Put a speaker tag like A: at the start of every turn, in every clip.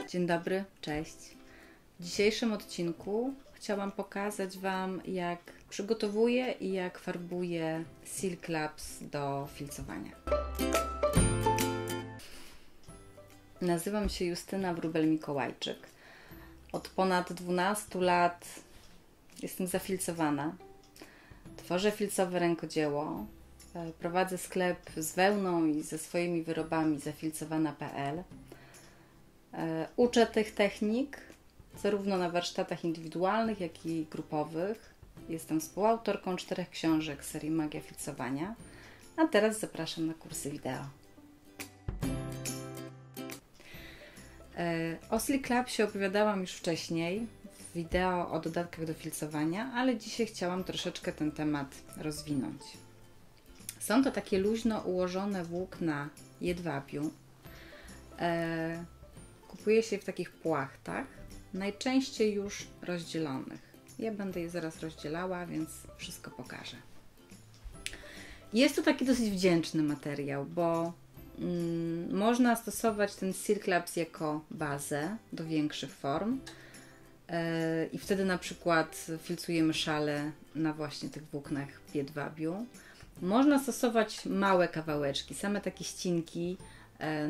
A: Dzień dobry, cześć. W dzisiejszym odcinku chciałam pokazać Wam, jak przygotowuję i jak farbuję Silk Labs do filcowania. Nazywam się Justyna Wróbel-Mikołajczyk. Od ponad 12 lat jestem zafilcowana. Tworzę filcowe rękodzieło. Prowadzę sklep z wełną i ze swoimi wyrobami zafilcowana.pl. Uczę tych technik zarówno na warsztatach indywidualnych, jak i grupowych. Jestem współautorką 4 książek serii Magia Filcowania, a teraz zapraszam na kursy wideo. O Silk Labsie opowiadałam już wcześniej w wideo o dodatkach do filcowania, ale dzisiaj chciałam troszeczkę ten temat rozwinąć. Są to takie luźno ułożone włókna jedwabiu. Kupuje się w takich płachtach, najczęściej już rozdzielonych. Ja będę je zaraz rozdzielała, więc wszystko pokażę. Jest to taki dosyć wdzięczny materiał, bo można stosować ten Silk Labs jako bazę do większych form i wtedy na przykład filcujemy szale na właśnie tych włóknach jedwabiu. Można stosować małe kawałeczki, same takie ścinki,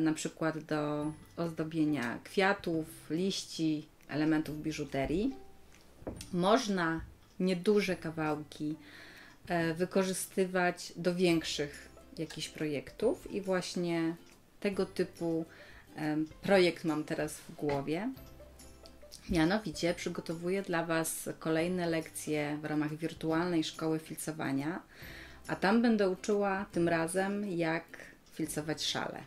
A: na przykład do ozdobienia kwiatów, liści, elementów biżuterii. Można nieduże kawałki wykorzystywać do większych jakichś projektów i właśnie tego typu projekt mam teraz w głowie. Mianowicie przygotowuję dla Was kolejne lekcje w ramach wirtualnej szkoły filcowania, a tam będę uczyła tym razem, jak filcować szale.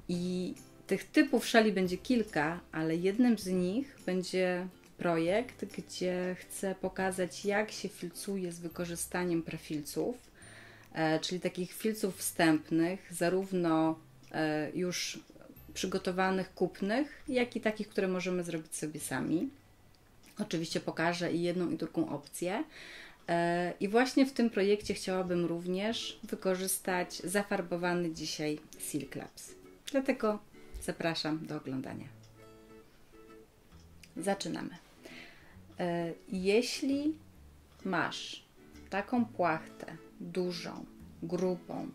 A: I tych typów szali będzie kilka, ale jednym z nich będzie projekt, gdzie chcę pokazać, jak się filcuje z wykorzystaniem prefilców, czyli takich filców wstępnych, zarówno już przygotowanych, kupnych, jak i takich, które możemy zrobić sobie sami. Oczywiście pokażę i jedną, i drugą opcję. I właśnie w tym projekcie chciałabym również wykorzystać zafarbowany dzisiaj Silk Labs. Dlatego zapraszam do oglądania. Zaczynamy. Jeśli masz taką płachtę dużą, grubą,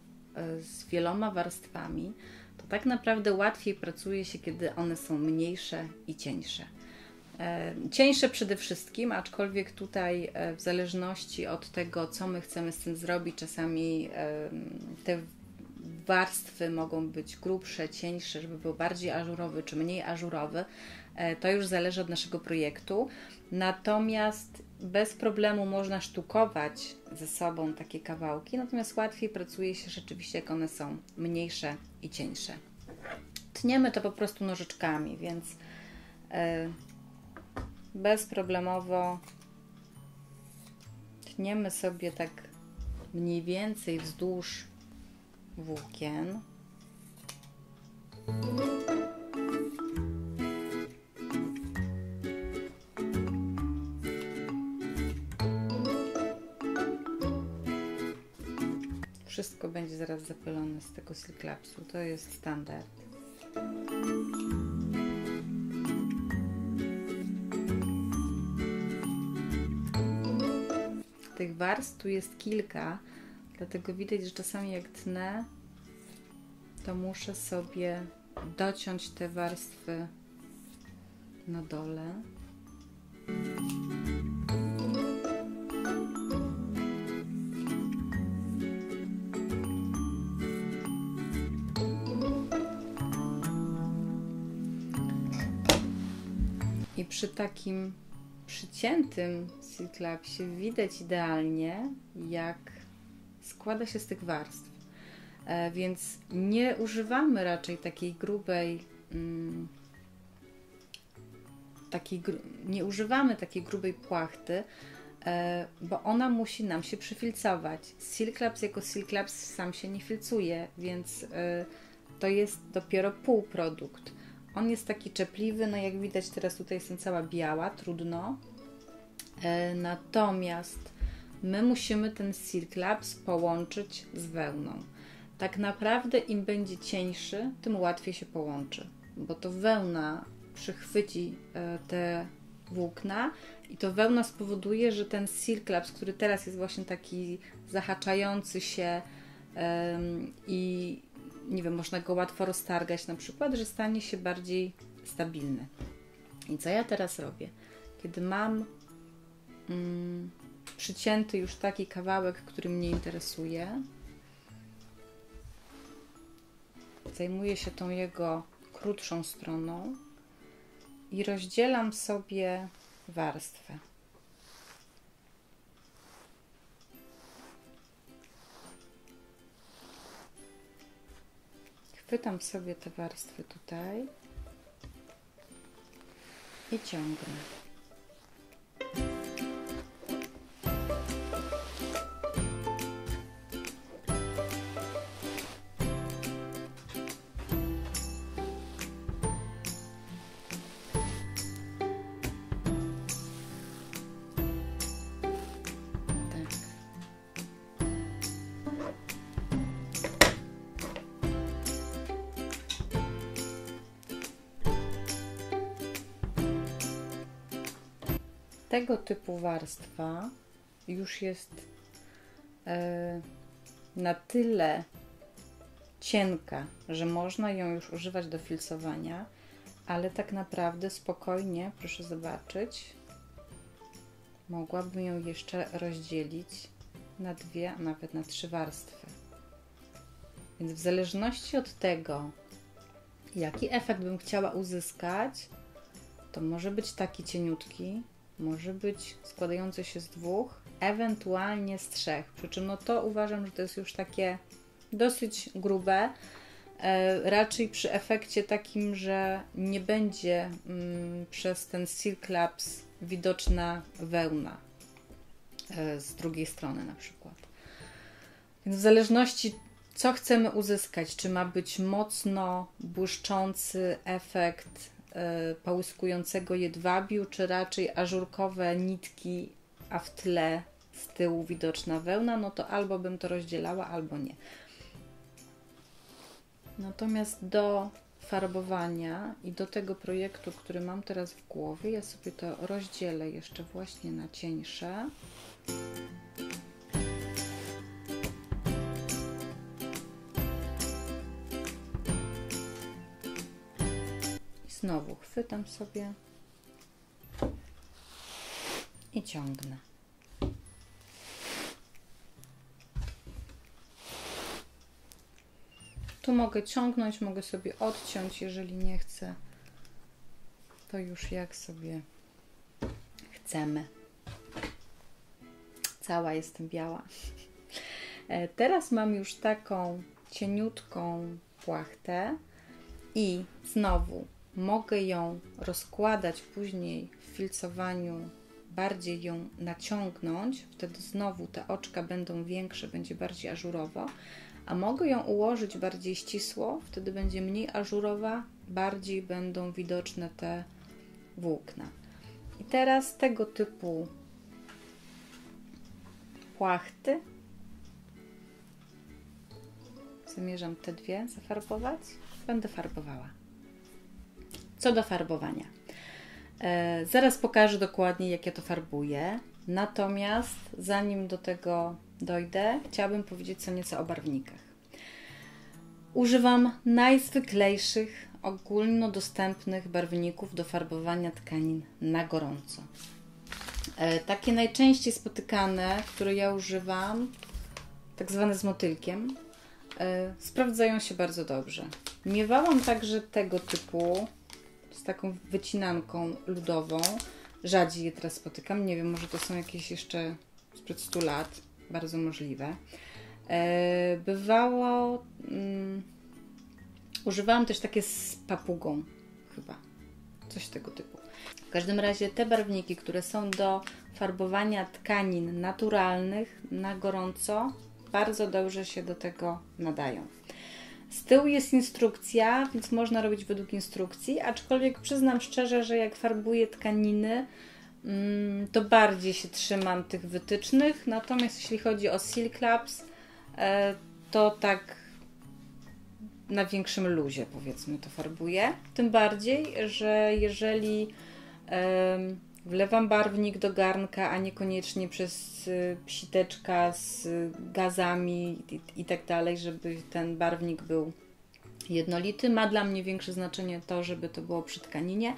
A: z wieloma warstwami, to tak naprawdę łatwiej pracuje się, kiedy one są mniejsze i cieńsze. Cieńsze przede wszystkim, aczkolwiek tutaj w zależności od tego, co my chcemy z tym zrobić, czasami te warstwy mogą być grubsze, cieńsze, żeby był bardziej ażurowy czy mniej ażurowy. To już zależy od naszego projektu. Natomiast bez problemu można sztukować ze sobą takie kawałki, natomiast łatwiej pracuje się rzeczywiście, jak one są mniejsze i cieńsze. Tniemy to po prostu nożyczkami, więc bezproblemowo tniemy sobie tak mniej więcej wzdłuż włókien. Wszystko będzie zaraz zapylone z tego Silk Labsu, to jest standard. Tych warstw tu jest kilka, dlatego widać, że czasami jak tnę, to muszę sobie dociąć te warstwy na dole. I przy takim przyciętym Silk Labsie widać idealnie, jak składa się z tych warstw. Więc nie używamy raczej takiej grubej, nie używamy takiej grubej płachty, bo ona musi nam się przyfilcować. Silk Labs jako Silk Labs sam się nie filcuje, więc to jest dopiero półprodukt. On jest taki czepliwy, no jak widać teraz tutaj jestem cała biała, trudno. Natomiast my musimy ten Silk Labs połączyć z wełną. Tak naprawdę im będzie cieńszy, tym łatwiej się połączy, bo to wełna przychwyci te włókna i to wełna spowoduje, że ten silk labs, który teraz jest właśnie taki zahaczający się i nie wiem, można go łatwo roztargać na przykład, że stanie się bardziej stabilny. I co ja teraz robię? Kiedy mam przycięty już taki kawałek, który mnie interesuje, zajmuję się tą jego krótszą stroną i rozdzielam sobie warstwę. Chwytam sobie te warstwy tutaj i ciągnę. Tego typu warstwa już jest na tyle cienka, że można ją już używać do filcowania, ale tak naprawdę spokojnie, proszę zobaczyć, mogłabym ją jeszcze rozdzielić na 2, a nawet na 3 warstwy. Więc w zależności od tego, jaki efekt bym chciała uzyskać, to może być taki cieniutki, może być składający się z 2, ewentualnie z 3. Przy czym no to uważam, że to jest już takie dosyć grube. Raczej przy efekcie takim, że nie będzie przez ten silk labs widoczna wełna z drugiej strony na przykład. Więc w zależności co chcemy uzyskać, czy ma być mocno błyszczący efekt połyskującego jedwabiu, czy raczej ażurkowe nitki, a w tle z tyłu widoczna wełna, no to albo bym to rozdzielała, albo nie. Natomiast do farbowania i do tego projektu, który mam teraz w głowie, ja sobie to rozdzielę jeszcze właśnie na cieńsze. Znowu chwytam sobie i ciągnę. Tu mogę ciągnąć, mogę sobie odciąć, jeżeli nie chcę, to już jak sobie chcemy. Cała jestem biała. Teraz mam już taką cieniutką płachtę i znowu mogę ją rozkładać później w filcowaniu, bardziej ją naciągnąć, wtedy znowu te oczka będą większe, będzie bardziej ażurowo, a mogę ją ułożyć bardziej ścisło, wtedy będzie mniej ażurowa, bardziej będą widoczne te włókna. I teraz tego typu płachty zamierzam te 2 zafarbować, będę farbowała. Co do farbowania. Zaraz pokażę dokładnie, jak ja to farbuję. Natomiast zanim do tego dojdę, chciałabym powiedzieć co nieco o barwnikach. Używam najzwyklejszych, ogólnodostępnych barwników do farbowania tkanin na gorąco. Takie najczęściej spotykane, które ja używam, tak zwane z motylkiem, sprawdzają się bardzo dobrze. Miewałam także tego typu z taką wycinanką ludową. Rzadziej je teraz spotykam. Nie wiem, może to są jakieś jeszcze sprzed 100 lat. Bardzo możliwe. Bywało... używałam też takie z papugą chyba. Coś tego typu. W każdym razie te barwniki, które są do farbowania tkanin naturalnych na gorąco, bardzo dobrze się do tego nadają. Z tyłu jest instrukcja, więc można robić według instrukcji, aczkolwiek przyznam szczerze, że jak farbuję tkaniny, to bardziej się trzymam tych wytycznych, natomiast jeśli chodzi o silk labs, to tak na większym luzie, powiedzmy, to farbuję. Tym bardziej, że jeżeli wlewam barwnik do garnka, a niekoniecznie przez siteczka z gazami i tak dalej, żeby ten barwnik był jednolity. Ma dla mnie większe znaczenie to, żeby to było przy tkaninie,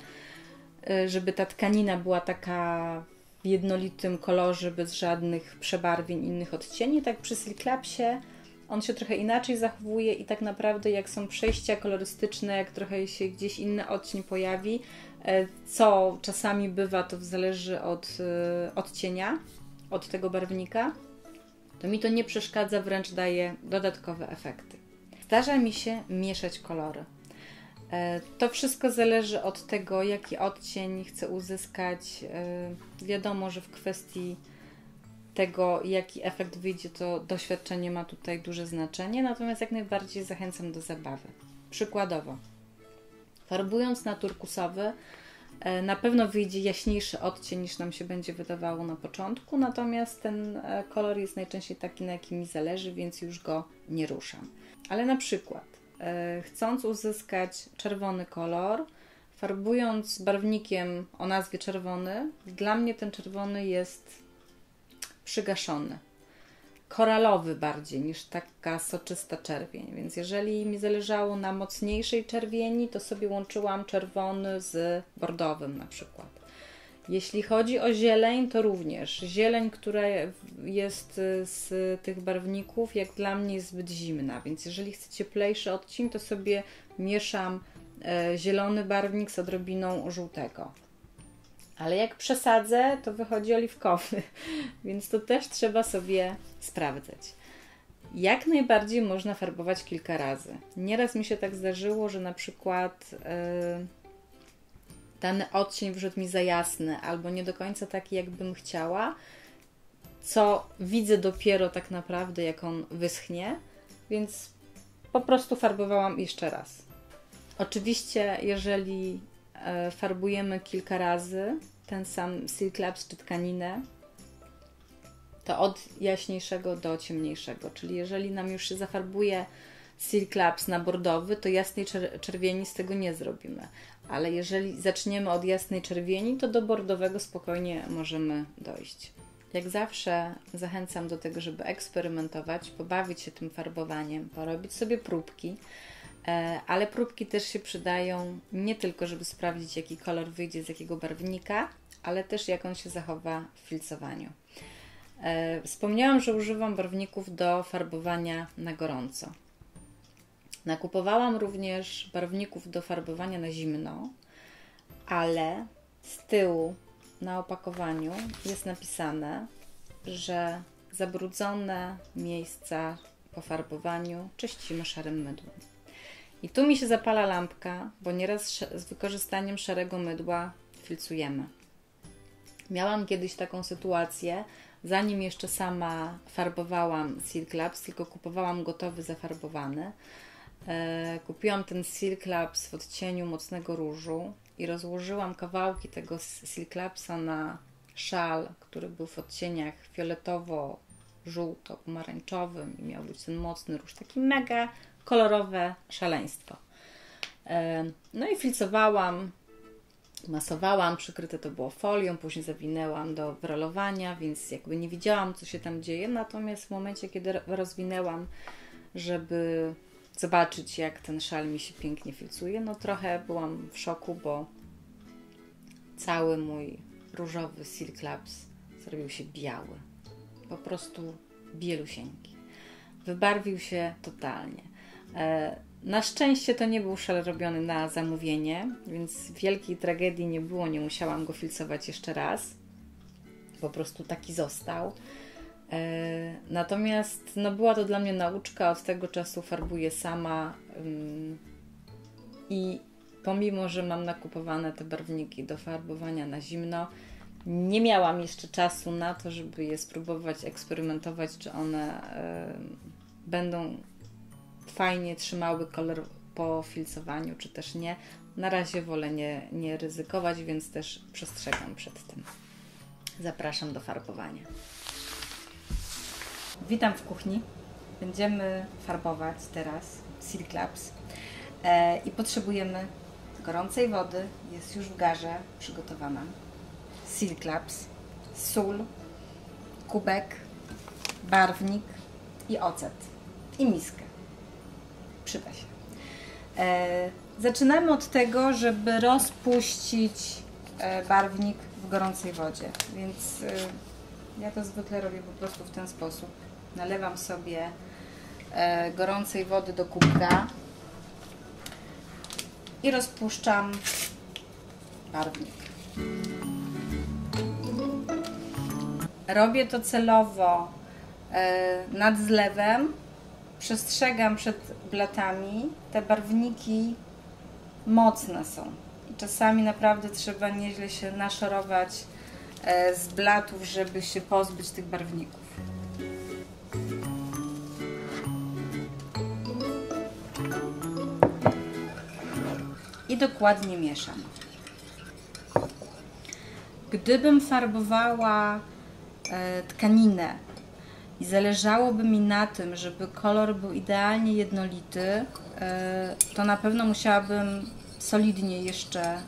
A: żeby ta tkanina była taka w jednolitym kolorze, bez żadnych przebarwień, innych odcieni. Tak przy Silk Clubsie on się trochę inaczej zachowuje i tak naprawdę jak są przejścia kolorystyczne, jak trochę się gdzieś inny odcień pojawi, co czasami bywa, to zależy od odcienia, od tego barwnika, to mi to nie przeszkadza, wręcz daje dodatkowe efekty. Zdarza mi się mieszać kolory. To wszystko zależy od tego, jaki odcień chcę uzyskać. Wiadomo, że w kwestii tego, jaki efekt wyjdzie, to doświadczenie ma tutaj duże znaczenie, natomiast jak najbardziej zachęcam do zabawy. Przykładowo, farbując na turkusowy, na pewno wyjdzie jaśniejszy odcień niż nam się będzie wydawało na początku, natomiast ten kolor jest najczęściej taki, na jakim mi zależy, więc już go nie ruszam. Ale na przykład, chcąc uzyskać czerwony kolor, farbując barwnikiem o nazwie czerwony, dla mnie ten czerwony jest przygaszony. Koralowy bardziej niż taka soczysta czerwień, więc jeżeli mi zależało na mocniejszej czerwieni, to sobie łączyłam czerwony z bordowym na przykład. Jeśli chodzi o zieleń, to również zieleń, która jest z tych barwników, jak dla mnie jest zbyt zimna, więc jeżeli chcę cieplejszy odcień, to sobie mieszam zielony barwnik z odrobiną żółtego. Ale jak przesadzę, to wychodzi oliwkowy, więc to też trzeba sobie sprawdzać. Jak najbardziej można farbować kilka razy. Nieraz mi się tak zdarzyło, że na przykład dany odcień wyszedł mi za jasny albo nie do końca taki, jakbym chciała, co widzę dopiero tak naprawdę, jak on wyschnie, więc po prostu farbowałam jeszcze raz. Oczywiście, jeżeli farbujemy kilka razy ten sam Silk Clubs czy tkaninę, to od jaśniejszego do ciemniejszego, czyli jeżeli nam już się zafarbuje Silk Clubs na bordowy, to jasnej czerwieni z tego nie zrobimy. Ale jeżeli zaczniemy od jasnej czerwieni, to do bordowego spokojnie możemy dojść. Jak zawsze zachęcam do tego, żeby eksperymentować, pobawić się tym farbowaniem, porobić sobie próbki, ale próbki też się przydają nie tylko, żeby sprawdzić, jaki kolor wyjdzie z jakiego barwnika, ale też jak on się zachowa w filcowaniu. Wspomniałam, że używam barwników do farbowania na gorąco. Nakupowałam również barwników do farbowania na zimno, ale z tyłu na opakowaniu jest napisane, że zabrudzone miejsca po farbowaniu czyścimy szarym mydłem. I tu mi się zapala lampka, bo nieraz z wykorzystaniem szarego mydła filcujemy. Miałam kiedyś taką sytuację, zanim jeszcze sama farbowałam Silk Clubs, tylko kupowałam gotowy, zafarbowany. Kupiłam ten Silk Clubs w odcieniu mocnego różu i rozłożyłam kawałki tego Silk Clubsa na szal, który był w odcieniach fioletowo-żółto-pomarańczowym i miał być ten mocny róż, taki mega kolorowe szaleństwo. No i filcowałam, masowałam, przykryte to było folią, później zawinęłam do rolowania, więc jakby nie widziałam, co się tam dzieje, natomiast w momencie, kiedy rozwinęłam, żeby zobaczyć, jak ten szal mi się pięknie filcuje, no trochę byłam w szoku, bo cały mój różowy Silk Clubs zrobił się biały, po prostu bielusieńki. Wybarwił się totalnie. Na szczęście to nie był szal robiony na zamówienie, więc wielkiej tragedii nie było, nie musiałam go filcować jeszcze raz. Po prostu taki został. Natomiast no, była to dla mnie nauczka, od tego czasu farbuję sama i pomimo, że mam nakupowane te barwniki do farbowania na zimno, nie miałam jeszcze czasu na to, żeby je spróbować eksperymentować, czy one będą fajnie trzymały kolor po filcowaniu, czy też nie. Na razie wolę nie ryzykować, więc też przestrzegam przed tym. Zapraszam do farbowania. Witam w kuchni. Będziemy farbować teraz Silk Labs. I potrzebujemy gorącej wody, jest już w garze przygotowana. Silk Labs, sól, kubek, barwnik i ocet i miskę. Przyda się. Zaczynamy od tego, żeby rozpuścić barwnik w gorącej wodzie, więc ja to zwykle robię po prostu w ten sposób. Nalewam sobie gorącej wody do kubka i rozpuszczam barwnik. Robię to celowo nad zlewem, przestrzegam przed blatami. Te barwniki mocne są i czasami naprawdę trzeba nieźle się naszorować z blatów, żeby się pozbyć tych barwników. I dokładnie mieszam. Gdybym farbowała tkaninę i zależałoby mi na tym, żeby kolor był idealnie jednolity, to na pewno musiałabym solidnie jeszcze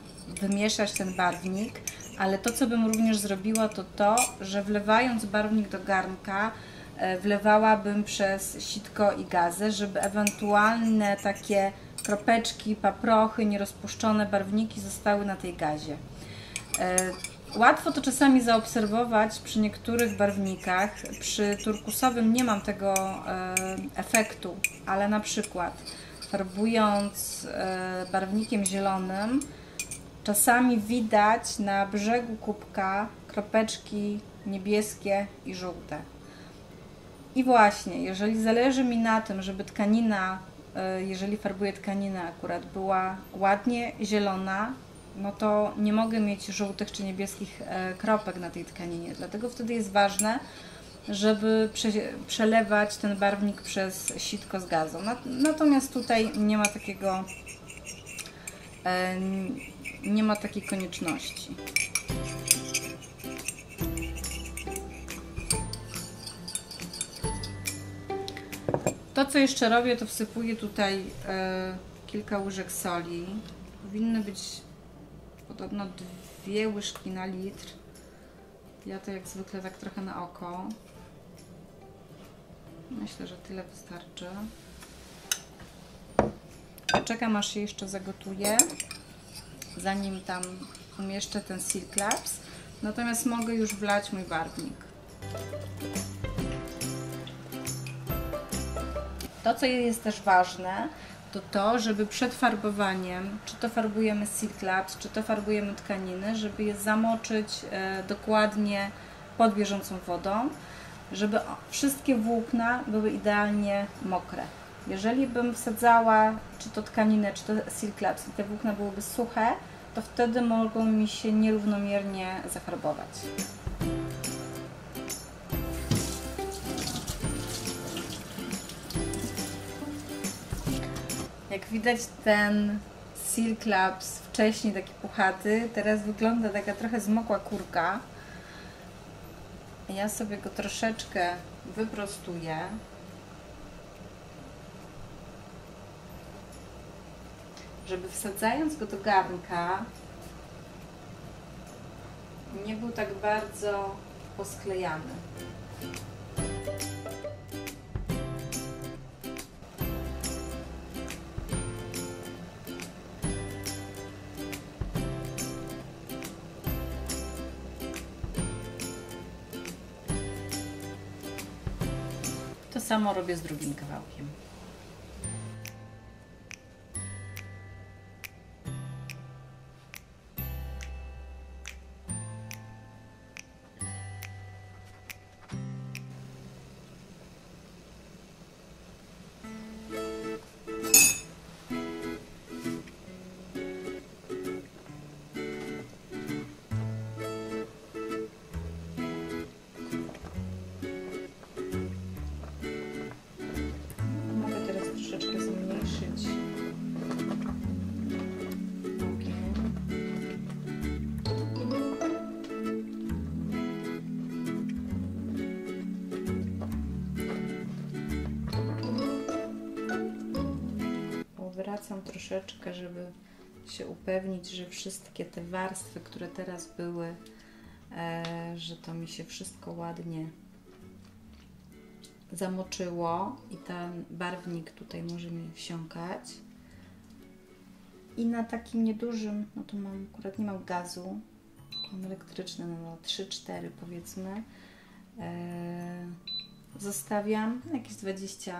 A: wymieszać ten barwnik, ale to, co bym również zrobiła, to to, że wlewając barwnik do garnka, wlewałabym przez sitko i gazę, żeby ewentualne takie kropeczki, paprochy, nierozpuszczone barwniki zostały na tej gazie. Łatwo to czasami zaobserwować przy niektórych barwnikach. Przy turkusowym nie mam tego efektu, ale na przykład farbując barwnikiem zielonym, czasami widać na brzegu kubka kropeczki niebieskie i żółte. I właśnie, jeżeli zależy mi na tym, żeby tkanina, jeżeli farbuję tkaninę akurat, była ładnie zielona, no to nie mogę mieć żółtych czy niebieskich kropek na tej tkaninie. Dlatego wtedy jest ważne, żeby przelewać ten barwnik przez sitko z gazą. Natomiast tutaj nie ma takiej konieczności. To, co jeszcze robię, to wsypuję tutaj kilka łyżek soli. Powinny być podobno 2 łyżki na litr. Ja to jak zwykle tak trochę na oko. Myślę, że tyle wystarczy. Czekam, aż się jeszcze zagotuje, zanim tam umieszczę ten Silk Labs. Natomiast mogę już wlać mój barwnik. To, co jest też ważne, to to, żeby przed farbowaniem, czy to farbujemy Silk Labs, czy to farbujemy tkaniny, żeby je zamoczyć dokładnie pod bieżącą wodą, żeby wszystkie włókna były idealnie mokre. Jeżeli bym wsadzała czy to tkaninę, czy to Silk Labs i te włókna byłyby suche, to wtedy mogą mi się nierównomiernie zafarbować. Jak widać, ten Silk Labs wcześniej taki puchaty, teraz wygląda taka trochę zmokła kurka. Ja sobie go troszeczkę wyprostuję. Żeby wsadzając go do garnka nie był tak bardzo posklejany. To samo robię z drugim kawałkiem. powracam troszeczkę, żeby się upewnić, że wszystkie te warstwy, które teraz były, że to mi się wszystko ładnie zamoczyło i ten barwnik tutaj może mi wsiąkać. I na takim niedużym, no tu mam, akurat nie mam gazu, mam elektryczny, no 3-4 powiedzmy, zostawiam jakieś 20-30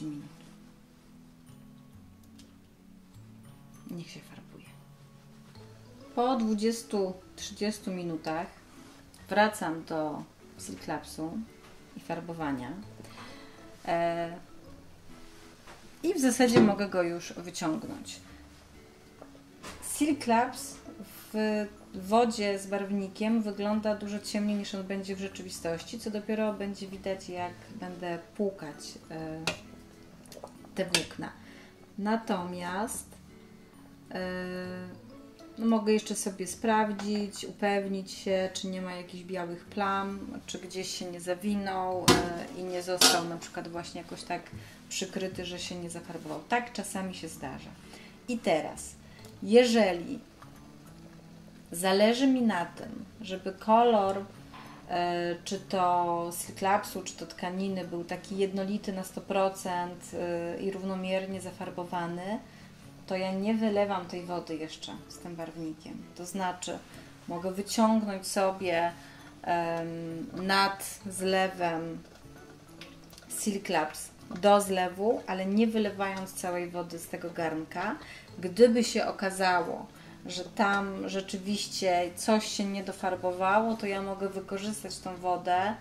A: minut. Niech się farbuje. Po 20-30 minutach wracam do Silk Labsu i farbowania. I w zasadzie mogę go już wyciągnąć. Silk Labs w wodzie z barwnikiem wygląda dużo ciemniej niż on będzie w rzeczywistości, co dopiero będzie widać, jak będę płukać te włókna. Natomiast no mogę jeszcze sobie sprawdzić, upewnić się, czy nie ma jakichś białych plam, czy gdzieś się nie zawinął i nie został na przykład właśnie jakoś tak przykryty, że się nie zafarbował. Tak czasami się zdarza. I teraz, jeżeli zależy mi na tym, żeby kolor czy to Silk Labsu, czy to tkaniny był taki jednolity na 100% i równomiernie zafarbowany, to ja nie wylewam tej wody jeszcze z tym barwnikiem. To znaczy, mogę wyciągnąć sobie nad zlewem Silk Labs do zlewu, ale nie wylewając całej wody z tego garnka. Gdyby się okazało, że tam rzeczywiście coś się nie dofarbowało, to ja mogę wykorzystać tą wodę,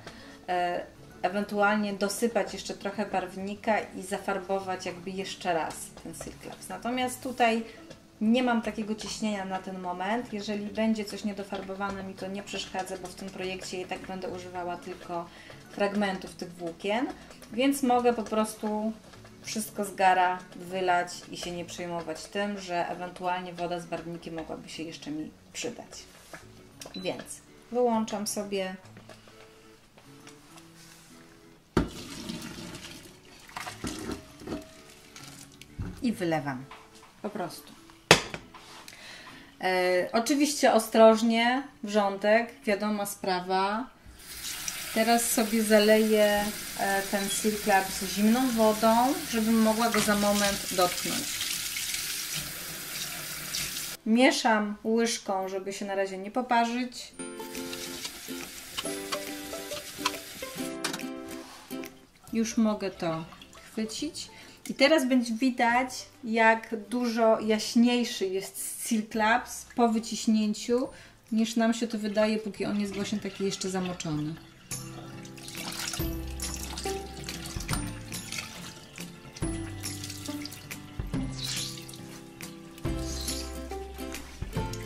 A: ewentualnie dosypać jeszcze trochę barwnika i zafarbować jakby jeszcze raz ten Silk Labs. Natomiast tutaj nie mam takiego ciśnienia na ten moment. Jeżeli będzie coś niedofarbowane, mi to nie przeszkadza, bo w tym projekcie i tak będę używała tylko fragmentów tych włókien, więc mogę po prostu wszystko z gara wylać i się nie przejmować tym, że ewentualnie woda z barwnikiem mogłaby się jeszcze mi przydać. Więc wyłączam sobie i wylewam po prostu. Oczywiście ostrożnie, wrzątek, wiadoma sprawa. Teraz sobie zaleję ten Silk Labs zimną wodą, żebym mogła go za moment dotknąć. Mieszam łyżką, żeby się na razie nie poparzyć. Już mogę to chwycić. I teraz będzie widać, jak dużo jaśniejszy jest Silk Labs po wyciśnięciu, niż nam się to wydaje, póki on jest właśnie taki jeszcze zamoczony.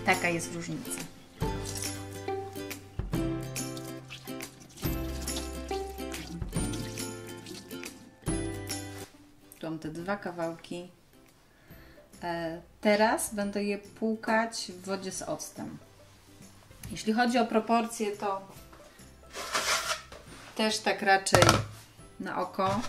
A: Taka jest różnica. Tu mam te dwa kawałki. Teraz będę je płukać w wodzie z octem. Jeśli chodzi o proporcje, to też tak raczej na oko.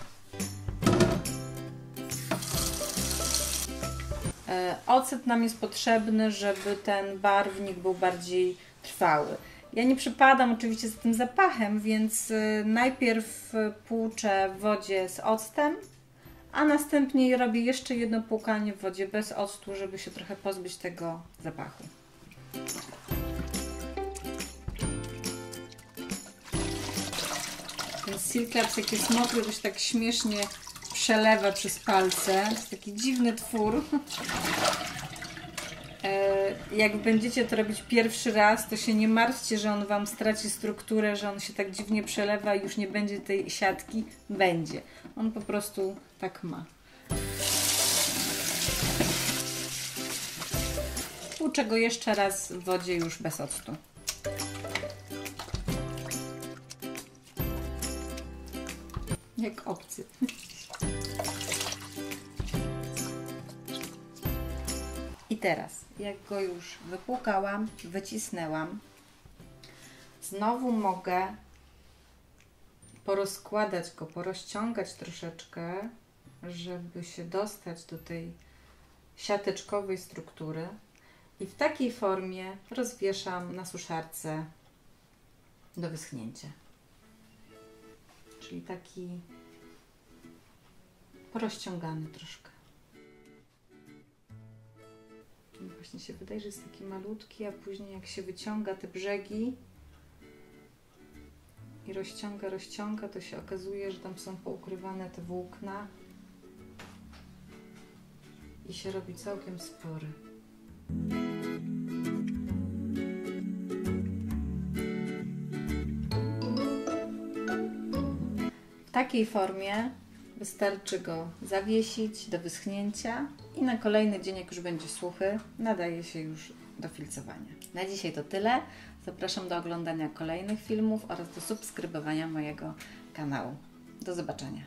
A: Ocet nam jest potrzebny, żeby ten barwnik był bardziej trwały. Ja nie przypadam oczywiście za tym zapachem, więc najpierw płuczę w wodzie z octem, a następnie robię jeszcze jedno płukanie w wodzie bez octu, żeby się trochę pozbyć tego zapachu. Ten Silk Labs, jak jest mokry, to się tak śmiesznie przelewa przez palce. To jest taki dziwny twór. Jak będziecie to robić pierwszy raz, to się nie martwcie, że on Wam straci strukturę, że on się tak dziwnie przelewa i już nie będzie tej siatki. Będzie. On po prostu tak ma. Płuczę go jeszcze raz w wodzie już bez octu. Jak obcy. I teraz, jak go już wypłukałam, wycisnęłam, znowu mogę porozkładać go, porozciągać troszeczkę, żeby się dostać do tej siateczkowej struktury i w takiej formie rozwieszam na suszarce do wyschnięcia. Czyli taki porozciągany troszkę. I właśnie się wydaje, że jest taki malutki, a później jak się wyciąga te brzegi i rozciąga, to się okazuje, że tam są poukrywane te włókna i się robi całkiem spory. W takiej formie wystarczy go zawiesić do wyschnięcia i na kolejny dzień, jak już będzie suchy, nadaje się już do filcowania. Na dzisiaj to tyle. Zapraszam do oglądania kolejnych filmów oraz do subskrybowania mojego kanału. Do zobaczenia.